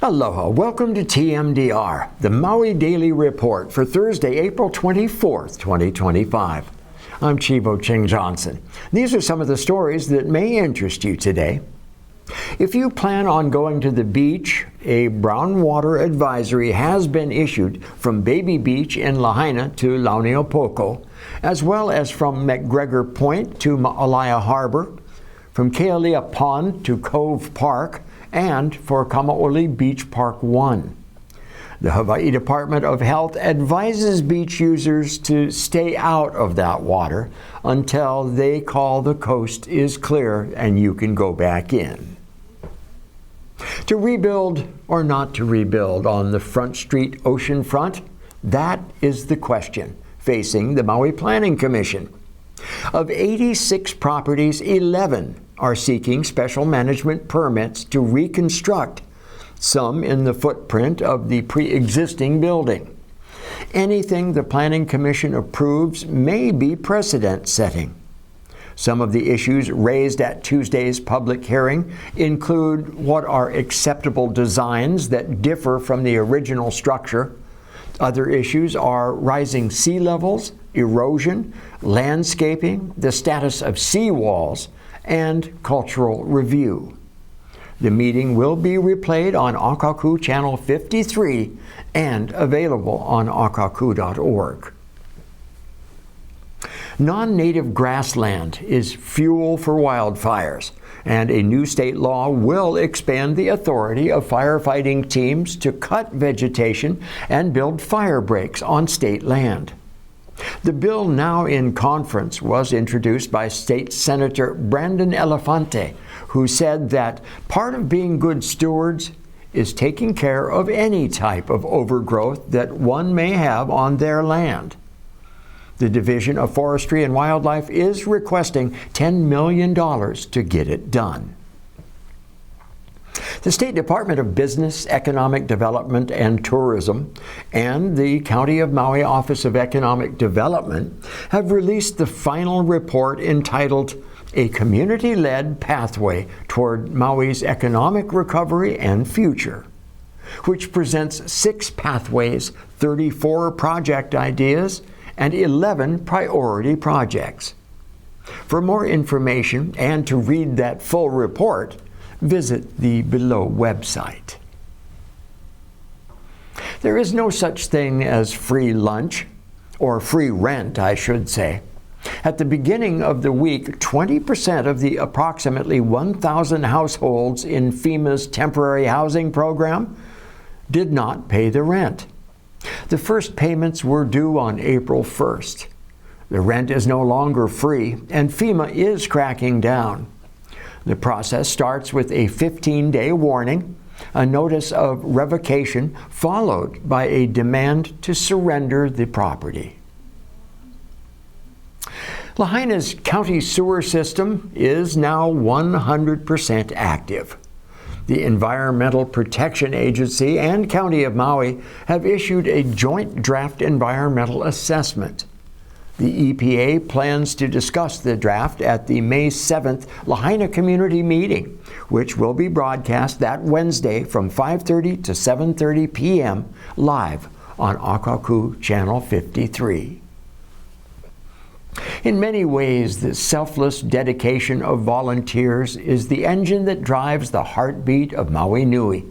Aloha, welcome to TMDR, the Maui Daily Report for Thursday, April 24th, 2025. I'm Chivo Ching Johnson. These are some of the stories that may interest you today. If you plan on going to the beach, a brown water advisory has been issued from Baby Beach in Lahaina to Launiopoko, as well as from McGregor Point to Ma'alaia Harbor, from Kealia Pond to Cove Park, and for Kamaole Beach Park 1. The Hawaii Department of Health advises beach users to stay out of that water until they call the coast is clear and you can go back in. To rebuild or not to rebuild on the Front Street oceanfront? That is the question facing the Maui Planning Commission. Of 86 properties, 11 are seeking special management permits to reconstruct, some in the footprint of the pre-existing building. Anything the Planning Commission approves may be precedent-setting. Some of the issues raised at Tuesday's public hearing include what are acceptable designs that differ from the original structure. Other issues are rising sea levels, erosion, landscaping, the status of seawalls, and cultural review. The meeting will be replayed on Akaku Channel 53 and available on akaku.org. Non-native grassland is fuel for wildfires, and a new state law will expand the authority of firefighting teams to cut vegetation and build firebreaks on state land. The bill now in conference was introduced by State Senator Brandon Elefante, who said that part of being good stewards is taking care of any type of overgrowth that one may have on their land. The Division of Forestry and Wildlife is requesting $10 million to get it done. The State Department of Business, Economic Development and Tourism and the County of Maui Office of Economic Development have released the final report entitled A Community-Led Pathway Toward Maui's Economic Recovery and Future, which presents 6 pathways, 34 project ideas, and 11 priority projects. For more information and to read that full report, visit the below website. There is no such thing as free lunch, or free rent, I should say. At the beginning of the week, 20% of the approximately 1,000 households in FEMA's temporary housing program did not pay the rent. The first payments were due on April 1st. The rent is no longer free, and FEMA is cracking down. The process starts with a 15-day warning, a notice of revocation, followed by a demand to surrender the property. Lahaina's county sewer system is now 100% active. The Environmental Protection Agency and County of Maui have issued a joint draft environmental assessment. The EPA plans to discuss the draft at the May 7th Lahaina Community Meeting, which will be broadcast that Wednesday from 5:30 to 7:30 p.m. live on Akaku Channel 53. In many ways, the selfless dedication of volunteers is the engine that drives the heartbeat of Maui Nui.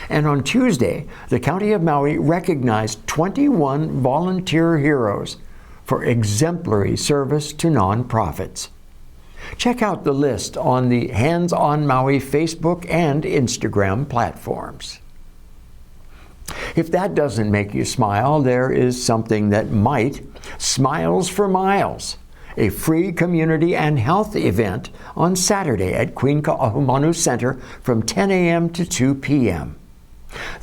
And on Tuesday, the County of Maui recognized 21 volunteer heroes for exemplary service to nonprofits. Check out the list on the Hands on Maui Facebook and Instagram platforms. If that doesn't make you smile, there is something that might. Smiles for Miles, a free community and health event on Saturday at Queen Ka'ahumanu Center from 10 a.m. to 2 p.m.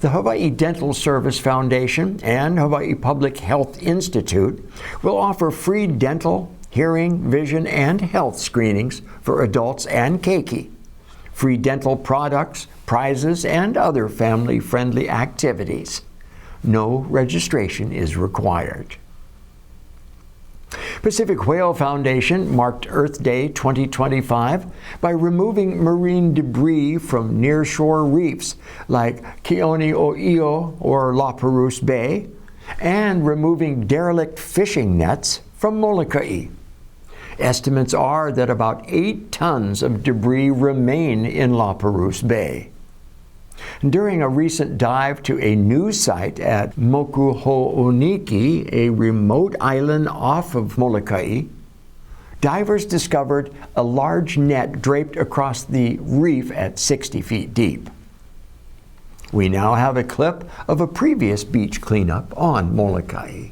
The Hawaii Dental Service Foundation and Hawaii Public Health Institute will offer free dental, hearing, vision, and health screenings for adults and keiki, free dental products, prizes, and other family-friendly activities. No registration is required. Pacific Whale Foundation marked Earth Day 2025 by removing marine debris from nearshore reefs like Keoneo'io or La Perouse Bay, and removing derelict fishing nets from Molokai. Estimates are that about 8 tons of debris remain in La Perouse Bay. During a recent dive to a new site at Mokuho'oniki, a remote island off of Molokai, divers discovered a large net draped across the reef at 60 feet deep. We now have a clip of a previous beach cleanup on Molokai.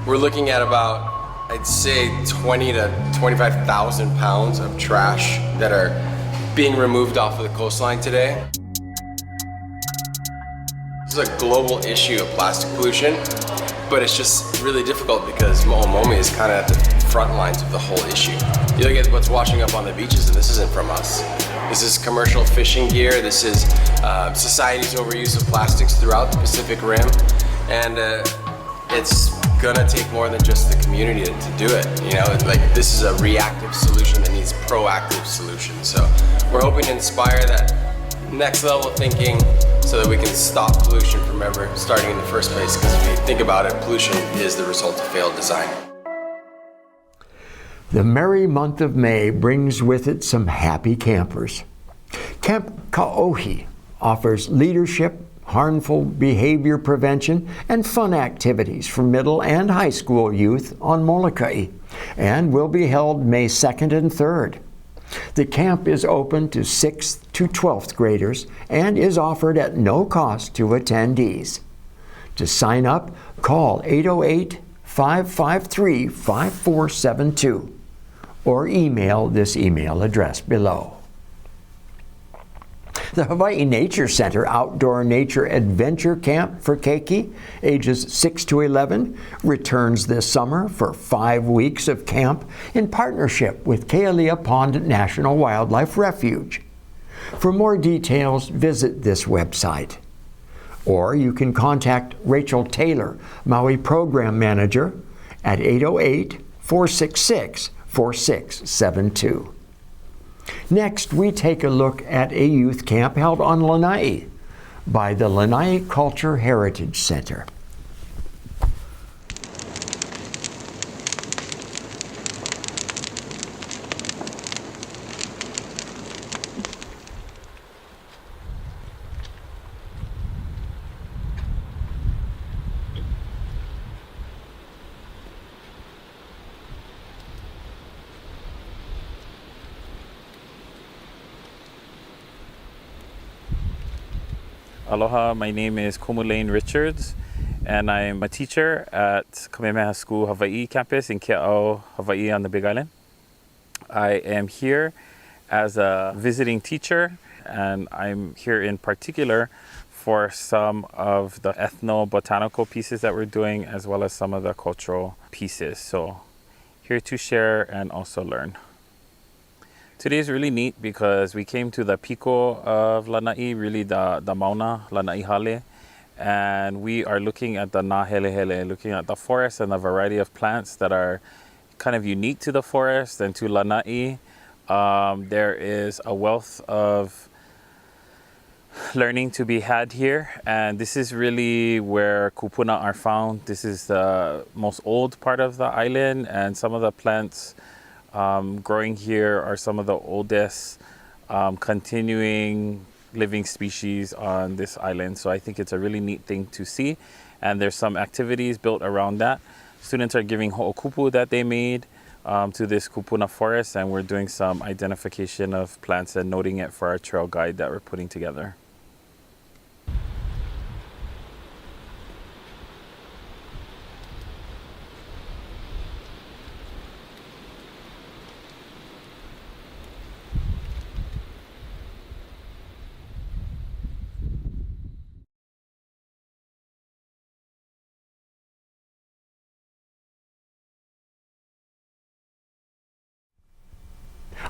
We're looking at about, I'd say, 20 to 25,000 pounds of trash that are being removed off of the coastline today. This is a global issue of plastic pollution, but it's just really difficult because Mo'omomi is kind of at the front lines of the whole issue. You look at what's washing up on the beaches, and this isn't from us. This is commercial fishing gear. This is society's overuse of plastics throughout the Pacific Rim, and it's gonna take more than just the community to do it. You know, like, this is a reactive solution that needs proactive solutions. So we're hoping to inspire that next level of thinking so that we can stop pollution from ever starting in the first place. Because if you think about it, pollution is the result of failed design. The merry month of May brings with it some happy campers. Camp Ka'ohi offers leadership, harmful behavior prevention, and fun activities for middle and high school youth on Molokai, and will be held May 2nd and 3rd. The camp is open to 6th to 12th graders and is offered at no cost to attendees. To sign up, call 808-553-5472 or email this email address below. The Hawaii Nature Center Outdoor Nature Adventure Camp for Keiki, ages 6 to 11, returns this summer for 5 weeks of camp in partnership with Kealia Pond National Wildlife Refuge. For more details, visit this website. Or you can contact Rachel Taylor, Maui Program Manager, at 808-466-4672. Next, we take a look at a youth camp held on Lanai by the Lanai Culture Heritage Center. Aloha, my name is Kamaole Richards, and I'm a teacher at Kamehameha School Hawaii campus in Ke'au, Hawaii on the Big Island. I am here as a visiting teacher, and I'm here in particular for some of the ethno-botanical pieces that we're doing, as well as some of the cultural pieces. So here to share and also learn. Today is really neat because we came to the piko of Lanai, really the mauna, Lanai Hale, and we are looking at the nahelehele, looking at the forest and the variety of plants that are kind of unique to the forest and to Lanai. There is a wealth of learning to be had here, and this is really where kupuna are found. This is the most old part of the island, and some of the plants growing here are some of the oldest continuing living species on this island. So I think it's a really neat thing to see, and there's some activities built around that. Students are giving ho'okupu that they made to this kupuna forest, and we're doing some identification of plants and noting it for our trail guide that we're putting together.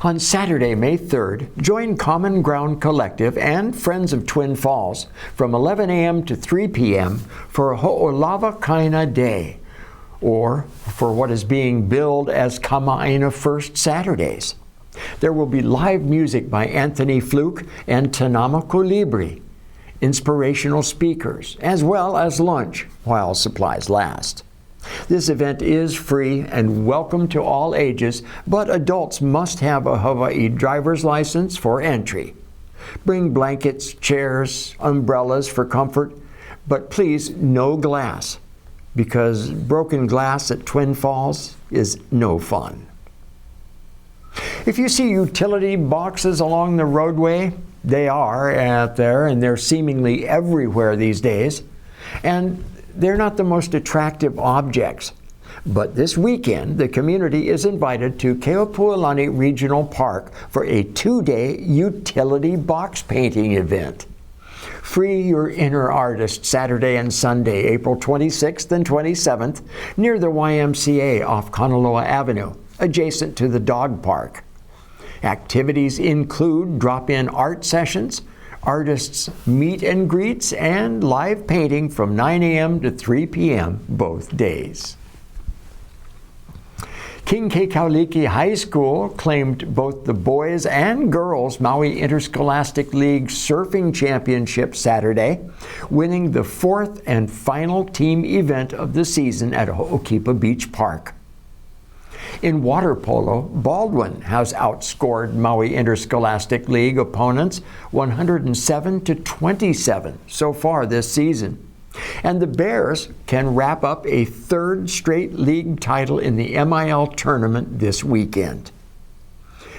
On Saturday, May 3rd, join Common Ground Collective and Friends of Twin Falls from 11 a.m. to 3 p.m. for Ho'olava Kaina Day, or for what is being billed as Kama'aina First Saturdays. There will be live music by Anthony Fluke and Tanama Colibri, inspirational speakers, as well as lunch while supplies last. This event is free and welcome to all ages, but adults must have a Hawaii driver's license for entry. Bring blankets, chairs, umbrellas for comfort, but please no glass, because broken glass at Twin Falls is no fun. If you see utility boxes along the roadway, they are out there and they're seemingly everywhere these days, and they're not the most attractive objects. But this weekend, the community is invited to Keopuolani Regional Park for a 2-day utility box painting event. Free your inner artist Saturday and Sunday, April 26th and 27th, near the YMCA off Kanaloa Avenue, adjacent to the dog park. Activities include drop-in art sessions, artists' meet and greets, and live painting from 9 a.m. to 3 p.m. both days. King Kekauliki High School claimed both the boys and girls Maui Interscholastic League Surfing Championship Saturday, winning the 4th and final team event of the season at Ho'okipa Beach Park. In water polo, Baldwin has outscored Maui Interscholastic League opponents 107-27 so far this season. And the Bears can wrap up a 3rd straight league title in the MIL tournament this weekend.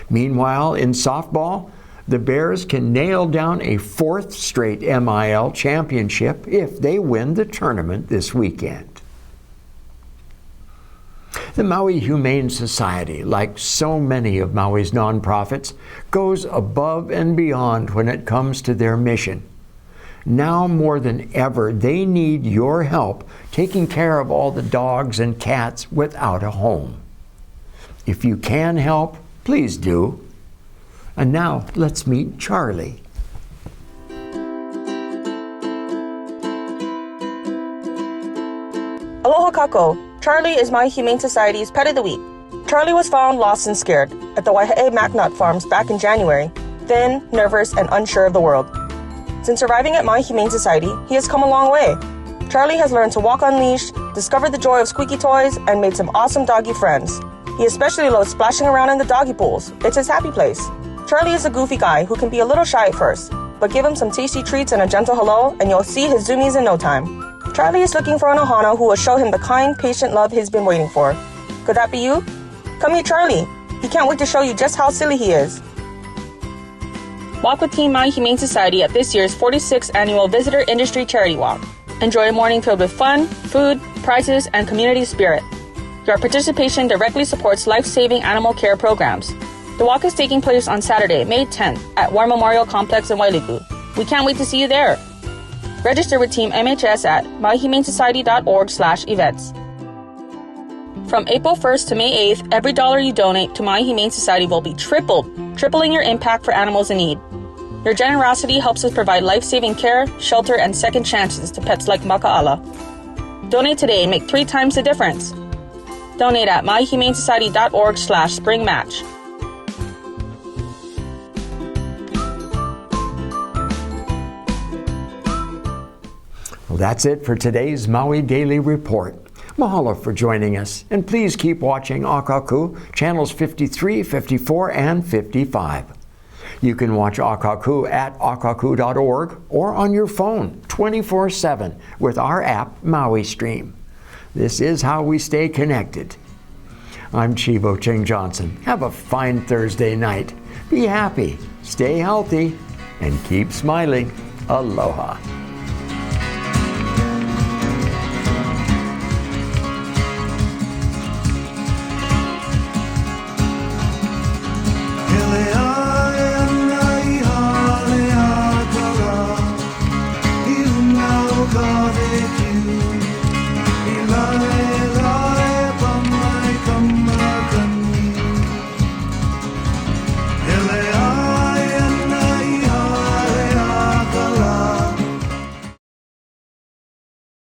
Meanwhile, in softball, the Bears can nail down a 4th straight MIL championship if they win the tournament this weekend. The Maui Humane Society, like so many of Maui's nonprofits, goes above and beyond when it comes to their mission. Now more than ever, they need your help taking care of all the dogs and cats without a home. If you can help, please do. And now let's meet Charlie. Aloha kako. Charlie is Maui Humane Society's Pet of the Week. Charlie was found lost and scared at the Waihe'e Macnut Farms back in January, thin, nervous, and unsure of the world. Since arriving at Maui Humane Society, he has come a long way. Charlie has learned to walk on leash, discovered the joy of squeaky toys, and made some awesome doggy friends. He especially loves splashing around in the doggy pools. It's his happy place. Charlie is a goofy guy who can be a little shy at first, but give him some tasty treats and a gentle hello, and you'll see his zoomies in no time. Charlie is looking for an ohana who will show him the kind, patient love he's been waiting for. Could that be you? Come meet Charlie. He can't wait to show you just how silly he is. Walk with Team Maui Humane Society at this year's 46th Annual Visitor Industry Charity Walk. Enjoy a morning filled with fun, food, prizes, and community spirit. Your participation directly supports life-saving animal care programs. The walk is taking place on Saturday, May 10th at War Memorial Complex in Wailuku. We can't wait to see you there. Register with Team MHS at mauihumanesociety.org/events. From April 1st to May 8th, every dollar you donate to Maui Humane Society will be tripled, tripling your impact for animals in need. Your generosity helps us provide life-saving care, shelter, and second chances to pets like Maka'ala. Donate today and make 3 times the difference. Donate at mauihumanesociety.org/springmatch. Well, that's it for today's Maui Daily Report. Mahalo for joining us, and please keep watching Akaku, channels 53, 54, and 55. You can watch Akaku at akaku.org or on your phone 24/7 with our app Maui Stream. This is how we stay connected. I'm Chivo Ching Johnson. Have a fine Thursday night. Be happy, stay healthy, and keep smiling. Aloha.